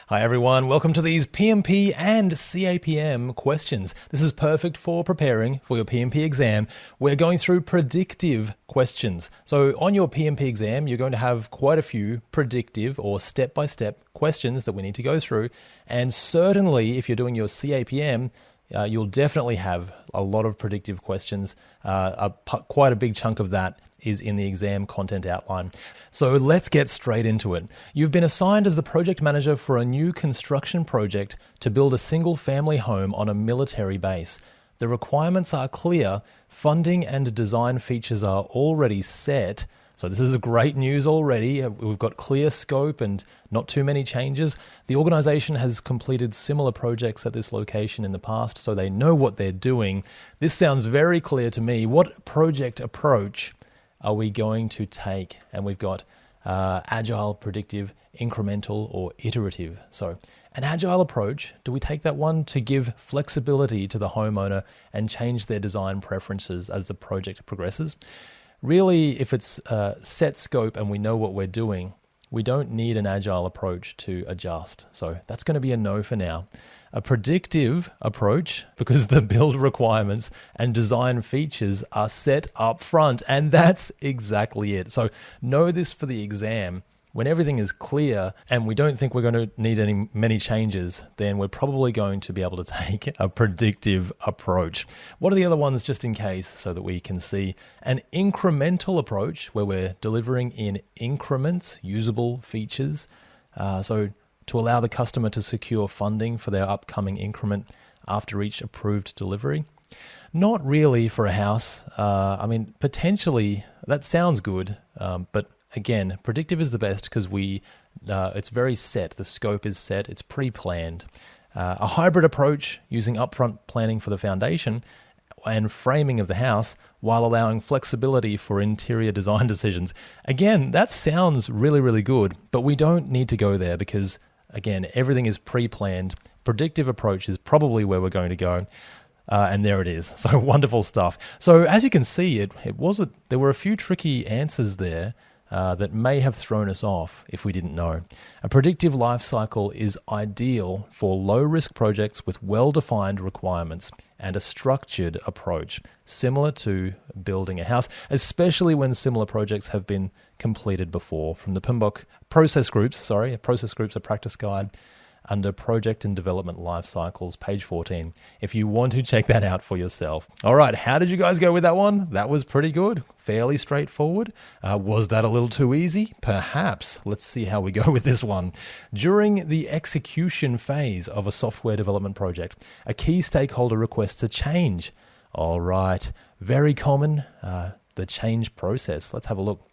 Hi everyone, welcome to these PMP and CAPM questions. This is perfect for preparing for your PMP exam. We're going through predictive questions. So on your PMP exam, you're going to have quite a few predictive or step-by-step questions that we need to go through. And certainly if you're doing your CAPM, you'll definitely have a lot of predictive questions. Quite a big chunk of that is in the exam content outline. So let's get straight into it. You've been assigned as the project manager for a new construction project to build a single family home on a military base. The requirements are clear, funding and design features are already set. So this is great news already. We've got clear scope and not too many changes. The organization has completed similar projects at this location in the past, so they know what they're doing. This sounds very clear to me. What project approach are we going to take? And we've got agile, predictive, incremental, or iterative. So an agile approach, do we take that one to give flexibility to the homeowner and change their design preferences as the project progresses? Really, if it's set scope and we know what we're doing, we don't need an agile approach to adjust. So that's going to be a no for now. A predictive approach, because the build requirements and design features are set up front, and that's exactly it. So know this for the exam. When everything is clear and we don't think we're going to need many changes, then we're probably going to be able to take a predictive approach. What are the other ones, just in case, so that we can see? An incremental approach, where we're delivering in increments, usable features. So to allow the customer to secure funding for their upcoming increment after each approved delivery. Not really for a house. Potentially that sounds good, but again, predictive is the best because it's very set. The scope is set. It's pre-planned. A hybrid approach using upfront planning for the foundation and framing of the house while allowing flexibility for interior design decisions. Again, that sounds really, really good, but we don't need to go there because, again, everything is pre-planned. Predictive approach is probably where we're going to go. And there it is. So wonderful stuff. So as you can see, there were a few tricky answers there that may have thrown us off if we didn't know. A predictive life cycle is ideal for low-risk projects with well-defined requirements and a structured approach, similar to building a house, especially when similar projects have been completed before. From the PMBOK Process Groups, a practice guide under Project and Development Life Cycles, page 14, if you want to check that out for yourself. All right, how did you guys go with that one? That was pretty good, fairly straightforward. Was that a little too easy? Perhaps. Let's see how we go with this one. During the execution phase of a software development project, a key stakeholder requests a change. All right, very common, the change process. Let's have a look.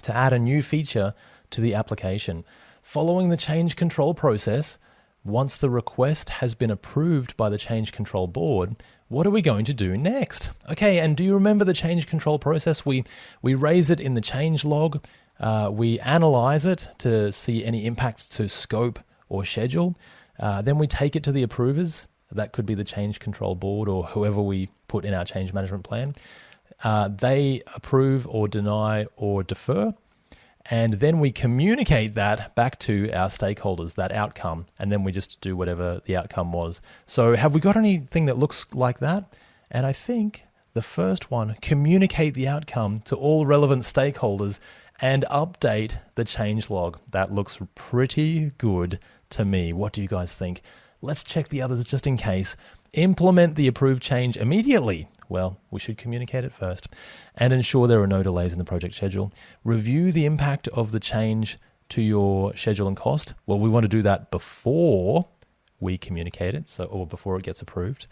To add a new feature to the application. Following the change control process, once the request has been approved by the change control board, what are we going to do next? Okay, and do you remember the change control process? We raise it in the change log, we analyze it to see any impacts to scope or schedule, then we take it to the approvers. That could be the change control board or whoever we put in our change management plan. They approve or deny or defer. And then we communicate that back to our stakeholders, that outcome, and then we just do whatever the outcome was. So have we got anything that looks like that? And I think the first one, communicate the outcome to all relevant stakeholders and update the change log. That looks pretty good to me. What do you guys think? Let's check the others just in case. Implement the approved change immediately. Well, we should communicate it first and ensure there are no delays in the project schedule. Review the impact of the change to your schedule and cost. Well, we want to do that before we communicate it, or before it gets approved.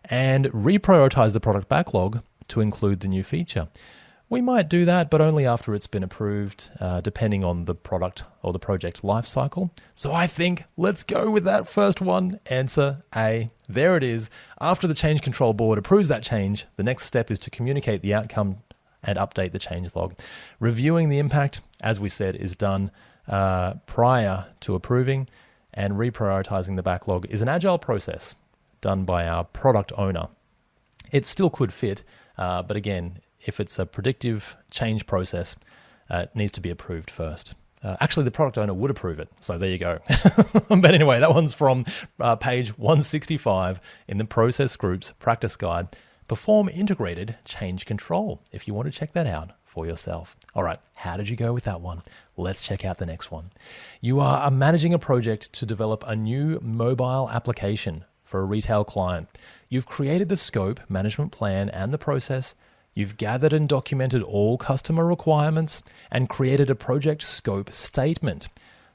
And reprioritize the product backlog to include the new feature. We might do that, but only after it's been approved, depending on the product or the project life cycle. So I think let's go with that first one. Answer A. There it is. After the change control board approves that change, the next step is to communicate the outcome and update the change log. Reviewing the impact, as we said, is done prior to approving, and reprioritizing the backlog is an agile process done by our product owner. It still could fit, but again, if it's a predictive change process, it needs to be approved first. Actually, the product owner would approve it. So there you go. But anyway, that one's from page 165 in the Process Group's practice guide. Perform integrated change control, if you want to check that out for yourself. All right, how did you go with that one? Let's check out the next one. You are managing a project to develop a new mobile application for a retail client. You've created the scope, management plan, and the process. You've gathered and documented all customer requirements and created a project scope statement.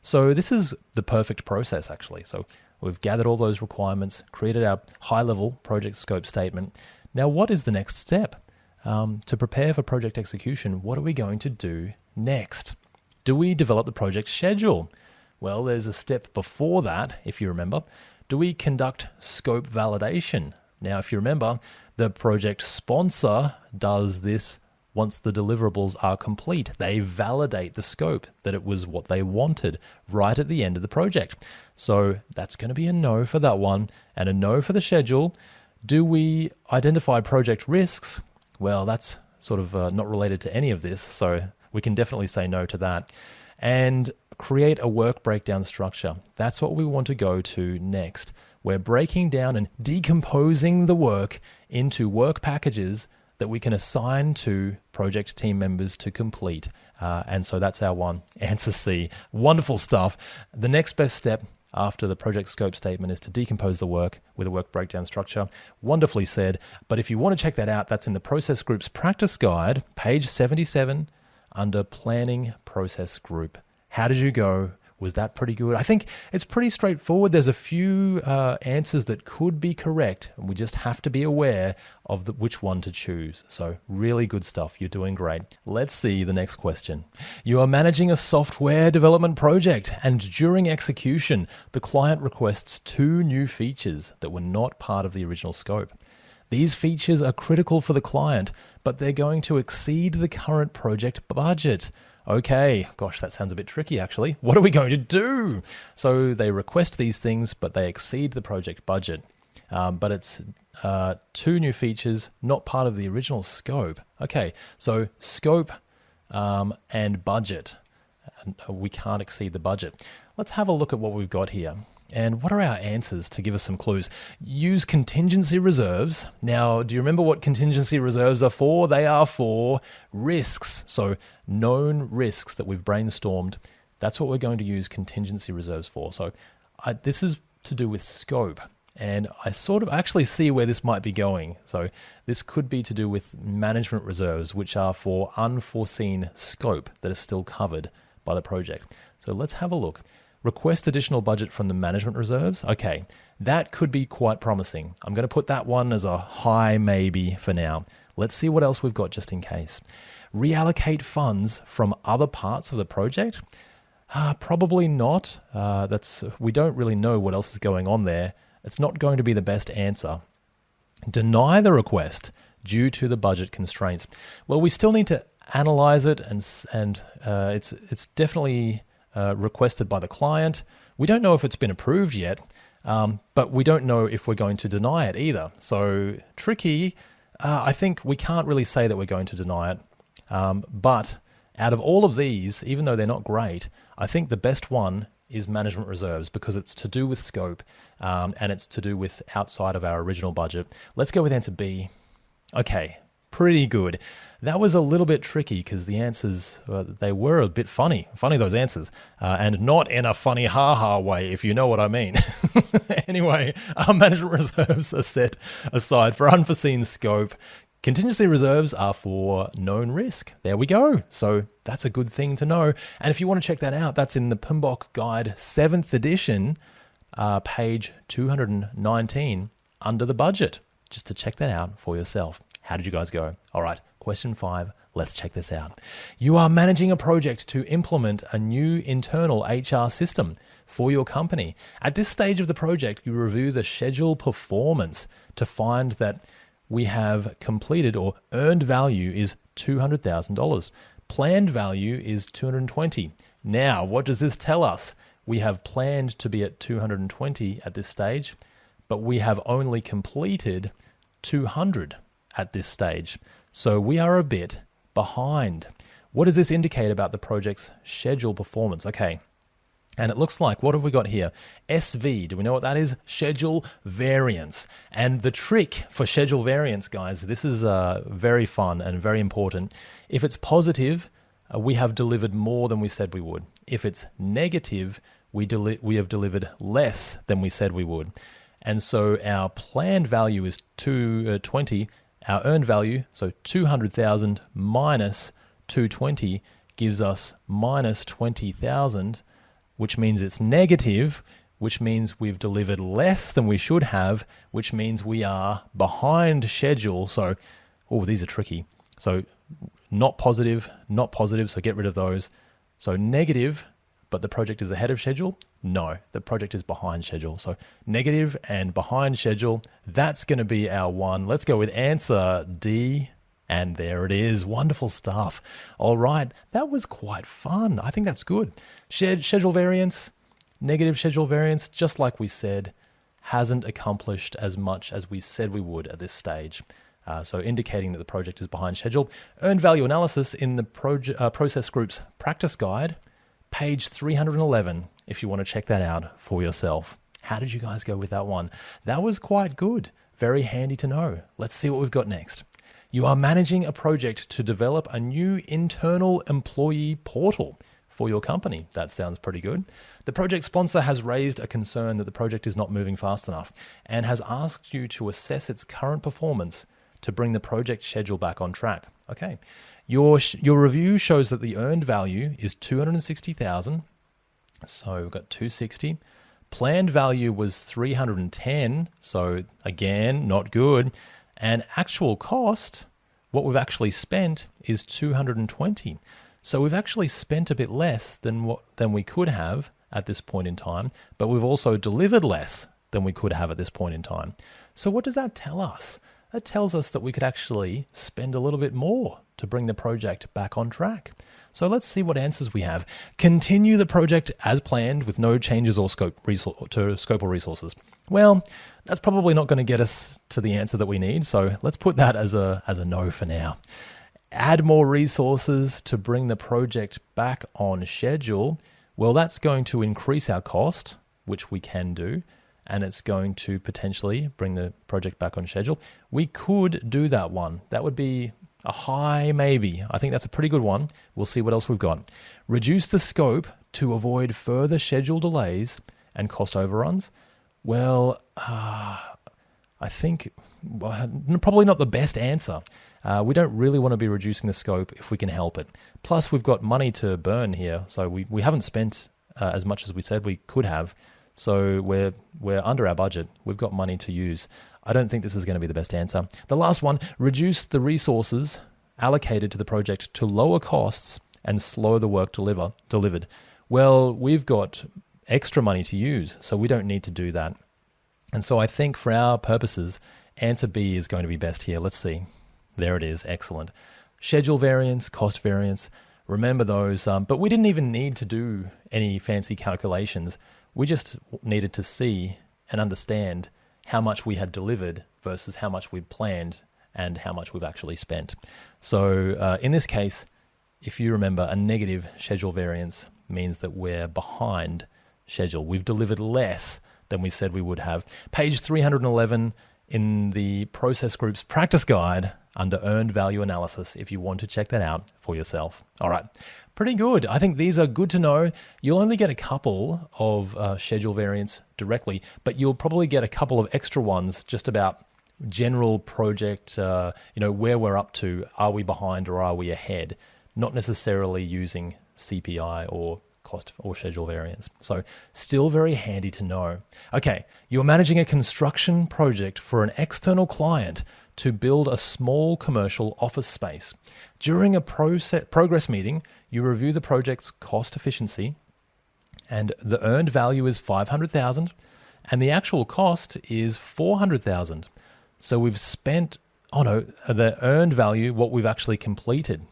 So this is the perfect process, actually. So we've gathered all those requirements, created our high-level project scope statement. Now, what is the next step? To prepare for project execution, what are we going to do next? Do we develop the project schedule? Well, there's a step before that, if you remember. Do we conduct scope validation? Now, if you remember, the project sponsor does this once the deliverables are complete. They validate the scope, that it was what they wanted right at the end of the project. So that's going to be a no for that one, and a no for the schedule. Do we identify project risks? Well, that's sort of not related to any of this, so we can definitely say no to that. And create a work breakdown structure. That's what we want to go to next. We're breaking down and decomposing the work into work packages that we can assign to project team members to complete. And so that's our one, answer C. Wonderful stuff. The next best step after the project scope statement is to decompose the work with a work breakdown structure. Wonderfully said. But if you want to check that out, that's in the Process Group's practice guide, page 77, under Planning Process Group. How did you go? Was that pretty good? I think it's pretty straightforward. There's a few answers that could be correct, and we just have to be aware of which one to choose. So really good stuff. You're doing great. Let's see the next question. You are managing a software development project, and during execution, the client requests 2 new features that were not part of the original scope. These features are critical for the client, but they're going to exceed the current project budget. Okay, gosh, that sounds a bit tricky actually. What are we going to do? So they request these things, but they exceed the project budget. But it's 2 new features, not part of the original scope. Okay, so scope and budget. We can't exceed the budget. Let's have a look at what we've got here. And what are our answers to give us some clues? Use contingency reserves. Now, do you remember what contingency reserves are for? They are for risks. So known risks that we've brainstormed. That's what we're going to use contingency reserves for. So this is to do with scope. And I sort of actually see where this might be going. So this could be to do with management reserves, which are for unforeseen scope that is still covered by the project. So let's have a look. Request additional budget from the management reserves. Okay, that could be quite promising. I'm going to put that one as a high maybe for now. Let's see what else we've got just in case. Reallocate funds from other parts of the project? Probably not. We don't really know what else is going on there. It's not going to be the best answer. Deny the request due to the budget constraints. Well, we still need to analyze it, and it's definitely requested by the client. We don't know if it's been approved yet, but we don't know if we're going to deny it either. So tricky. I think we can't really say that we're going to deny it. But out of all of these, even though they're not great, I think the best one is management reserves because it's to do with scope and it's to do with outside of our original budget. Let's go with answer B. Okay, pretty good. That was a little bit tricky because the answers, they were a bit funny. Funny, those answers. And not in a funny ha-ha way, if you know what I mean. Anyway, our management reserves are set aside for unforeseen scope. Contingency reserves are for known risk. There we go. So that's a good thing to know. And if you want to check that out, that's in the PMBOK Guide 7th edition, page 219, under the budget, just to check that out for yourself. How did you guys go? All right, question 5. Let's check this out. You are managing a project to implement a new internal HR system for your company. At this stage of the project, you review the schedule performance to find that we have completed or earned value is $200,000. Planned value is $220,000. Now, what does this tell us? We have planned to be at $220,000 at this stage, but we have only completed $200,000 at this stage. So we are a bit behind. What does this indicate about the project's schedule performance? Okay. And it looks like, what have we got here? SV, do we know what that is? Schedule variance. And the trick for schedule variance, guys, this is very fun and very important. If it's positive, we have delivered more than we said we would. If it's negative, we have delivered less than we said we would. And so our planned value is 220. Our earned value, so 200,000 minus 220 gives us minus 20,000, which means it's negative, which means we've delivered less than we should have, which means we are behind schedule. So, these are tricky. So not positive, so get rid of those. So negative, but the project is ahead of schedule? No, the project is behind schedule. So negative and behind schedule, that's going to be our one. Let's go with answer D. And there it is. Wonderful stuff. All right. That was quite fun. I think that's good. Schedule variance, negative schedule variance, just like we said, hasn't accomplished as much as we said we would at this stage. So indicating that the project is behind schedule. Earned value analysis in the process group's practice guide, page 311, if you want to check that out for yourself. How did you guys go with that one? That was quite good. Very handy to know. Let's see what we've got next. You are managing a project to develop a new internal employee portal for your company. That sounds pretty good. The project sponsor has raised a concern that the project is not moving fast enough and has asked you to assess its current performance to bring the project schedule back on track. Okay. Your review shows that the earned value is 260,000. So we've got 260. Planned value was 310. So again, not good. And actual cost, what we've actually spent is 220. So we've actually spent a bit less than we could have at this point in time, but we've also delivered less than we could have at this point in time. So what does that tell us? That tells us that we could actually spend a little bit more to bring the project back on track. So let's see what answers we have. Continue the project as planned with no changes or scope or resources. Well, that's probably not going to get us to the answer that we need. So let's put that as a no for now. Add more resources to bring the project back on schedule. Well, that's going to increase our cost, which we can do, and it's going to potentially bring the project back on schedule. We could do that one. That would be a high maybe. I think that's a pretty good one. We'll see what else we've got. Reduce the scope to avoid further schedule delays and cost overruns. Well, I think probably not the best answer. We don't really want to be reducing the scope if we can help it. Plus, we've got money to burn here, so we haven't spent as much as we said we could have. So we're under our budget. We've got money to use. I don't think this is going to be the best answer. The last one, reduce the resources allocated to the project to lower costs and slow the work delivered. Well, we've got extra money to use, so we don't need to do that. And so I think for our purposes, answer B is going to be best here. Let's see. There it is. Excellent. Schedule variance, cost variance. Remember those. But we didn't even need to do any fancy calculations. We just needed to see and understand how much we had delivered versus how much we'd planned and how much we've actually spent. So in this case, if you remember, a negative schedule variance means that we're behind schedule. We've delivered less than we said we would have. Page 311 in the process group's practice guide under earned value analysis, if you want to check that out for yourself. All right, pretty good. I think these are good to know. You'll only get a couple of schedule variance directly, but you'll probably get a couple of extra ones just about general project, where we're up to. Are we behind or are we ahead? Not necessarily using CPI or cost or schedule variance. So still very handy to know. Okay, you're managing a construction project for an external client to build a small commercial office space. During a progress meeting, you review the project's cost efficiency, and the earned value is 500,000 and the actual cost is 400,000. So we've spent, the earned value, what we've actually completed,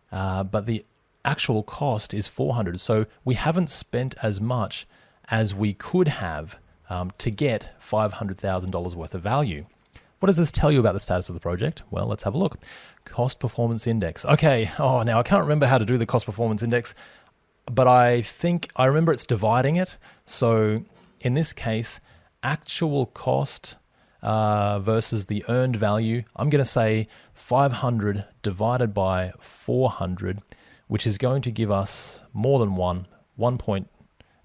but the actual cost is 400. So we haven't spent as much as we could have to get $500,000 worth of value. What does this tell you about the status of the project? Well, let's have a look. Cost performance index. Okay, now I can't remember how to do the cost performance index, but I think I remember it's dividing it. So in this case, actual cost versus the earned value, I'm going to say 500 divided by 400, which is going to give us more than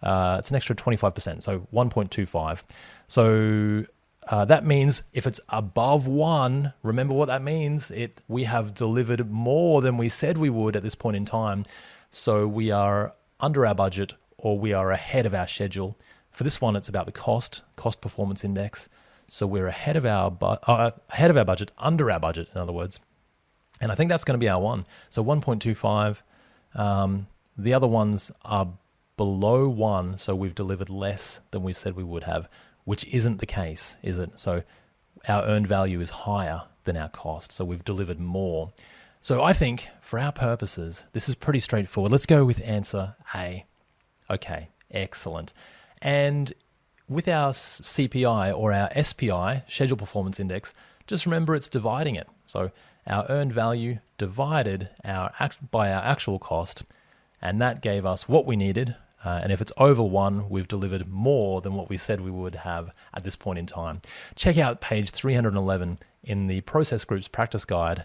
it's an extra 25%, so 1.25. So that means if it's above 1, remember what that means. We have delivered more than we said we would at this point in time. So we are under our budget or we are ahead of our schedule. For this one, it's about the cost performance index. So we're ahead of our budget, under our budget, in other words. And I think that's going to be our one. So 1.25. The other ones are below 1, so we've delivered less than we said we would have, which isn't the case, is it? So our earned value is higher than our cost, so we've delivered more. So I think for our purposes, this is pretty straightforward. Let's go with answer A. Okay, excellent. And with our CPI or our SPI, Schedule Performance Index, just remember it's dividing it. So our earned value divided by our actual cost, and that gave us what we needed. And if it's over 1, we've delivered more than what we said we would have at this point in time. Check out page 311 in the Process Group's practice guide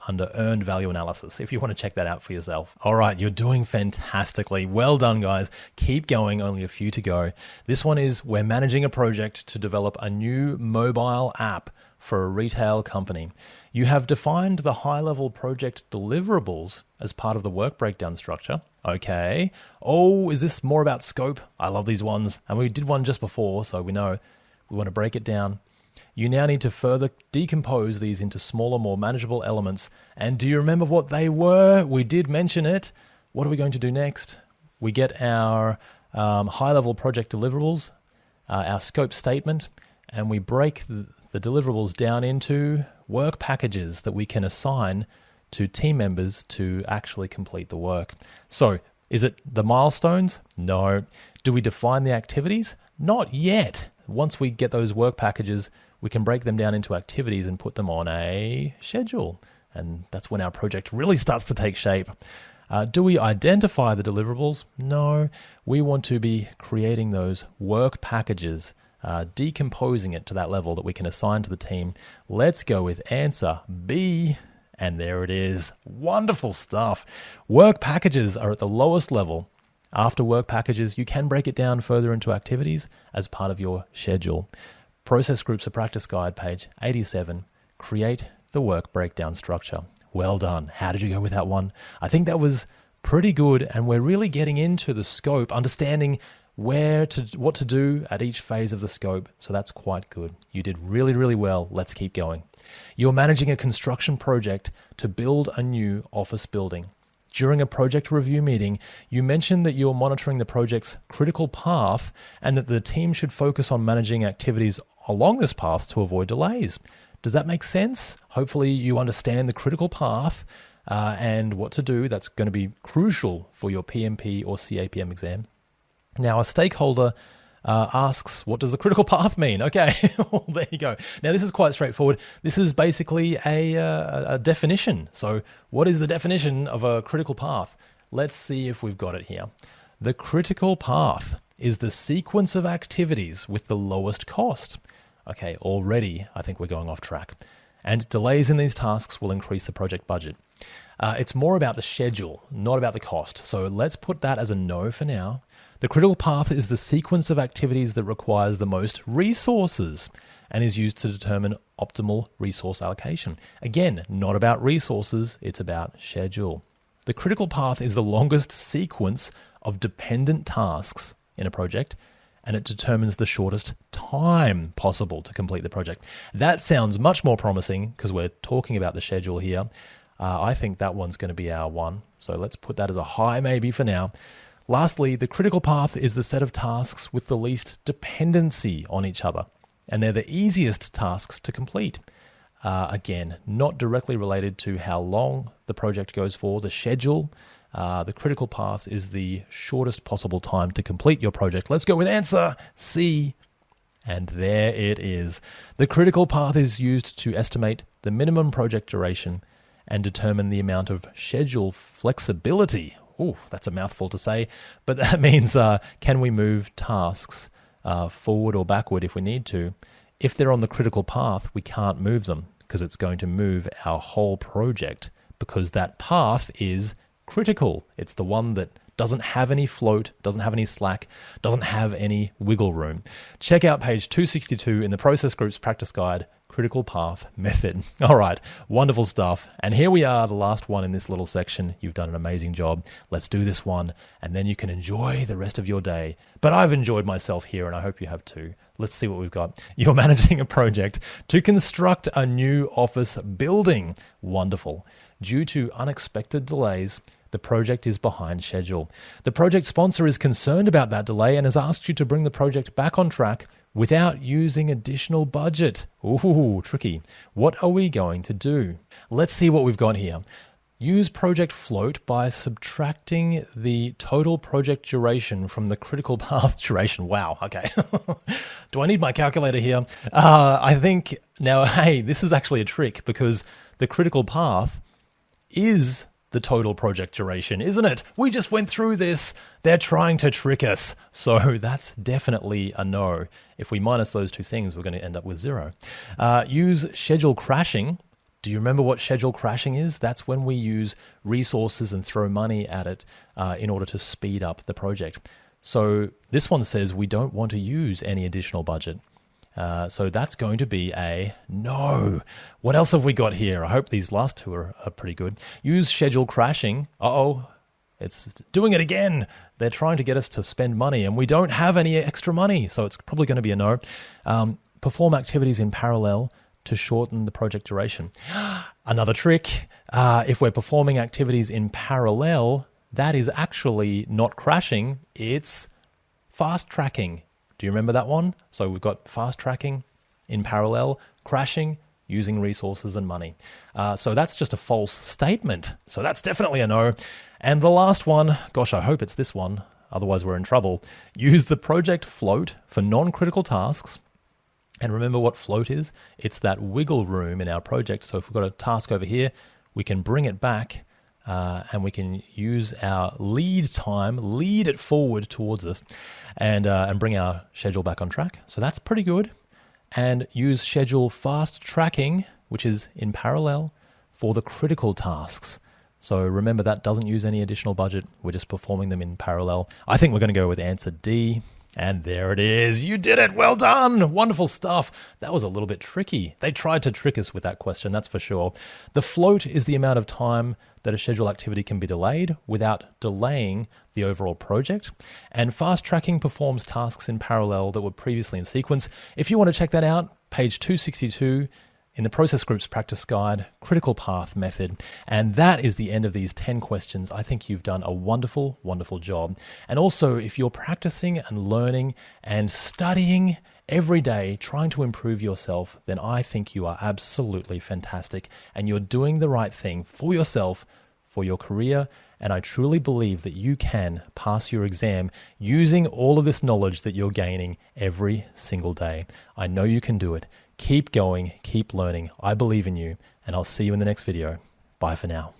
under Earned Value Analysis if you want to check that out for yourself. All right, you're doing fantastically. Well done, guys. Keep going, only a few to go. This one is we're managing a project to develop a new mobile app for a retail company. You have defined the high-level project deliverables as part of the work breakdown structure. Okay. Oh, is this more about scope? I love these ones. And we did one just before, so we know we want to break it down. You now need to further decompose these into smaller, more manageable elements. And do you remember what they were? We did mention it. What are we going to do next? We get our high-level project deliverables, our scope statement, and we break the deliverables down into work packages that we can assign to team members to actually complete the work. So, is it the milestones? No. Do we define the activities? Not yet. Once we get those work packages, we can break them down into activities and put them on a schedule. And that's when our project really starts to take shape. Do we identify the deliverables? No. We want to be creating those work packages, decomposing it to that level that we can assign to the team. Let's go with answer B. And there it is. Wonderful stuff. Work packages are at the lowest level. After work packages, you can break it down further into activities as part of your schedule. Process Groups, a practice guide, page 87. Create the work breakdown structure. Well done. How did you go with that one? I think that was pretty good, and we're really getting into the scope, understanding what to do at each phase of the scope. So that's quite good. You did really, really well. Let's keep going. You're managing a construction project to build a new office building. During a project review meeting, you mentioned that you're monitoring the project's critical path and that the team should focus on managing activities along this path to avoid delays. Does that make sense? Hopefully you understand the critical path and what to do. That's going to be crucial for your PMP or CAPM exam. Now, a stakeholder asks, what does the critical path mean? Okay, well, there you go. Now, this is quite straightforward. This is basically a definition. So what is the definition of a critical path? Let's see if we've got it here. The critical path is the sequence of activities with the lowest cost. Okay, already I think we're going off track. And delays in these tasks will increase the project budget. It's more about the schedule, not about the cost. So let's put that as a no for now. The critical path is the sequence of activities that requires the most resources and is used to determine optimal resource allocation. Again, not about resources, it's about schedule. The critical path is the longest sequence of dependent tasks in a project, and it determines the shortest time possible to complete the project. That sounds much more promising because we're talking about the schedule here. I think that one's going to be our one. So let's put that as a high maybe for now. Lastly, the critical path is the set of tasks with the least dependency on each other, and they're the easiest tasks to complete. Again, not directly related to how long the project goes for, the schedule. The critical path is the shortest possible time to complete your project. Let's go with answer C. And there it is. The critical path is used to estimate the minimum project duration and determine the amount of schedule flexibility. Ooh, that's a mouthful to say, but that means can we move tasks forward or backward if we need to? If they're on the critical path, we can't move them because it's going to move our whole project because that path is critical. It's the one that doesn't have any float, doesn't have any slack, doesn't have any wiggle room. Check out page 262 in the Process Group's practice guide, Critical Path Method. All right, wonderful stuff. And here we are, the last one in this little section. You've done an amazing job. Let's do this one, and then you can enjoy the rest of your day. But I've enjoyed myself here, and I hope you have too. Let's see what we've got. You're managing a project to construct a new office building. Wonderful. Due to unexpected delays, the project is behind schedule. The project sponsor is concerned about that delay and has asked you to bring the project back on track without using additional budget. Ooh, tricky. What are we going to do? Let's see what we've got here. Use project float by subtracting the total project duration from the critical path duration. Wow, okay. Do I need my calculator here? I think now, hey, this is actually a trick because the critical path is the total project duration, isn't it? We just went through this. They're trying to trick us. So that's definitely a no. If we minus those two things, we're going to end up with 0. Use schedule crashing. Do you remember what schedule crashing is? That's when we use resources and throw money at it in order to speed up the project. So this one says we don't want to use any additional budget. So that's going to be a no. What else have we got here? I hope these last two are pretty good. Use schedule crashing. Uh-oh, it's doing it again. They're trying to get us to spend money, and we don't have any extra money, so it's probably going to be a no. Perform activities in parallel to shorten the project duration. Another trick, if we're performing activities in parallel, that is actually not crashing, it's fast tracking. Do you remember that one? So we've got fast tracking in parallel, crashing, using resources and money. So that's just a false statement. So that's definitely a no. And the last one, gosh, I hope it's this one. Otherwise we're in trouble. Use the project float for non-critical tasks. And remember what float is? It's that wiggle room in our project. So if we've got a task over here, we can bring it back and we can use our lead time, lead it forward towards us and bring our schedule back on track. So that's pretty good. And use schedule fast tracking, which is in parallel for the critical tasks. So remember that doesn't use any additional budget. We're just performing them in parallel. I think we're going to go with answer D. And there it is. You did it. Well done. Wonderful stuff. That was a little bit tricky. They tried to trick us with that question, that's for sure. The float is the amount of time that a schedule activity can be delayed without delaying the overall project. And fast tracking performs tasks in parallel that were previously in sequence. If you want to check that out, page 262 in the Process Group's practice guide, Critical Path Method. And that is the end of these 10 questions. I think you've done a wonderful, wonderful job. And also, if you're practicing and learning and studying every day, trying to improve yourself, then I think you are absolutely fantastic. And you're doing the right thing for yourself, for your career. And I truly believe that you can pass your exam using all of this knowledge that you're gaining every single day. I know you can do it. Keep going, keep learning. I believe in you, and I'll see you in the next video. Bye for now.